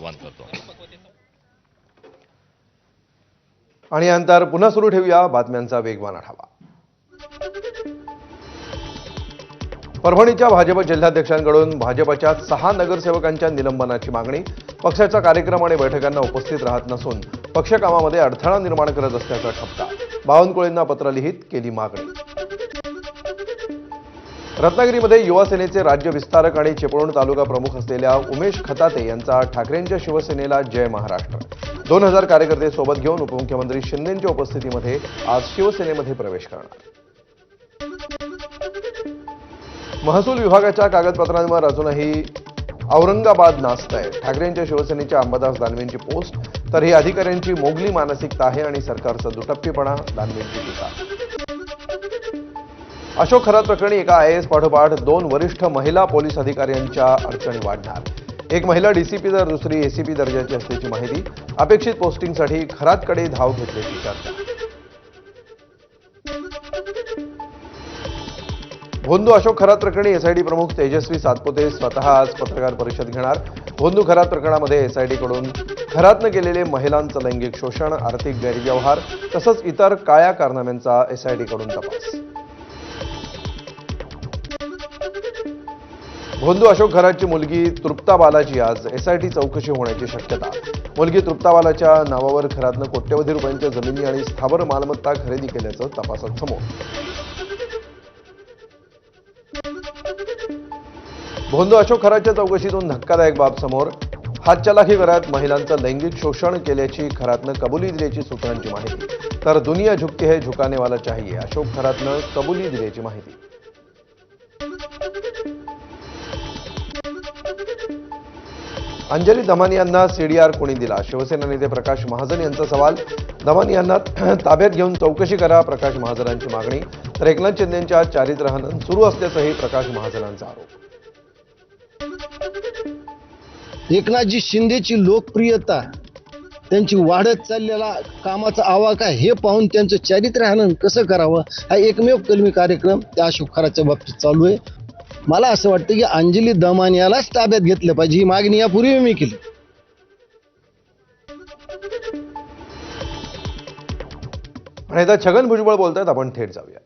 आवाहन करतो. आणि यानंतर पुन्हा सुरू ठेवूया बातम्यांचा वेगवान आढावा. परभणीच्या भाजप जिल्हाध्यक्षांकडून भाजपच्या 6 नगरसेवकांच्या निलंबनाची मागणी. पक्षाचा कार्यक्रम आणि बैठकांना उपस्थित राहत नसून पक्ष कामामध्ये अडथळा निर्माण करत असल्याचा ठपका. बावनकुळेंना पत्र लिहित केली मागणी. रत्नागिरीमध्ये युवा सेनेचे राज्य विस्तारक आणि चिपळूण तालुका प्रमुख असलेल्या उमेश खताते यांचा ठाकरेंच्या शिवसेनेला जय महाराष्ट्र. 2000 कार्यकर्ते सोबत घेऊन उपमुख्यमंत्री शिंदेंच्या उपस्थितीमध्ये आज शिवसेनेमध्ये प्रवेश करणार. महसूल विभागाच्या कागदपत्रांवर अजूनही औरंगाबाद नाचतंय. ठाकरेंच्या शिवसेनेच्या अंबादास दानवेंची पोस्ट. तर ही अधिकाऱ्यांची मोगली मानसिकता आहे आणि सरकारचा दुटप्पीपणा, दानवेंची टीका. अशोक खरात प्रकरणी एका IAS पाठोपाठ 2 वरिष्ठ महिला पोलीस अधिकाऱ्यांच्या अडचणी वाढणार. एक महिला DCP तर दुसरी ACP दर्जाची असल्याची माहिती. अपेक्षित पोस्टिंगसाठी खरातकडे धाव घेतल्याची चर्चा. भोंदू अशोक खरात प्रकरणी SIT प्रमुख तेजस्वी सातपुते स्वतः आज पत्रकार परिषद घेणार. भोंदू खरात प्रकरणामध्ये SIT कडून खरातनं केलेले महिलांचं लैंगिक शोषण, आर्थिक गैरव्यवहार तसंच इतर काळ्या कारनाम्यांचा SIT कडून तपास. भोंदू अशोक खरातची मुलगी तृप्ता बालाची आज SIT चौकशी होण्याची शक्यता. मुलगी तृप्ता बालाच्या नावावर खरातनं कोट्यवधी रुपयांच्या जमिनी आणि स्थावर मालमत्ता खरेदी केल्याचं तपासात समोर. भोंदू अशोक खरातच्या चौकशीतून धक्कादायक बाब समोर. हातचलाखी करत महिलांचं लैंगिक शोषण केल्याची खरातनं कबुली दिल्याची सूत्रांची माहिती. तर दुनिया झुकती है झुकाने वाला चाहिए, अशोक खरातनं कबुली दिल्याची माहिती. अंजली दमानी यांना CDR कोणी दिला? शिवसेना नेते प्रकाश महाजन यांचा सवाल. दमानी यांना ताब्यात घेऊन चौकशी करा, प्रकाश महाजनांची मागणी. तर एकनाथ शिंदेंच्या चारित्र्यहनन सुरू असल्याचंही प्रकाश महाजनांचा आरोप. एकनाथजी शिंदेची लोकप्रियता, त्यांची वाढत चाललेला कामाचा आवाका हे पाहून त्यांचं चारित्र्यहनन कसं करावं हा एकमेव कलमी कार्यक्रम त्या अशोक खरातच्या बाबतीत चालू आहे. मला असं वाटतं की अंजली दमानी यालाच ताब्यात घेतलं पाहिजे. ही मागणी यापूर्वी मी केली. आणि आता छगन भुजबळ बोलतायत, आपण थेट जाऊया.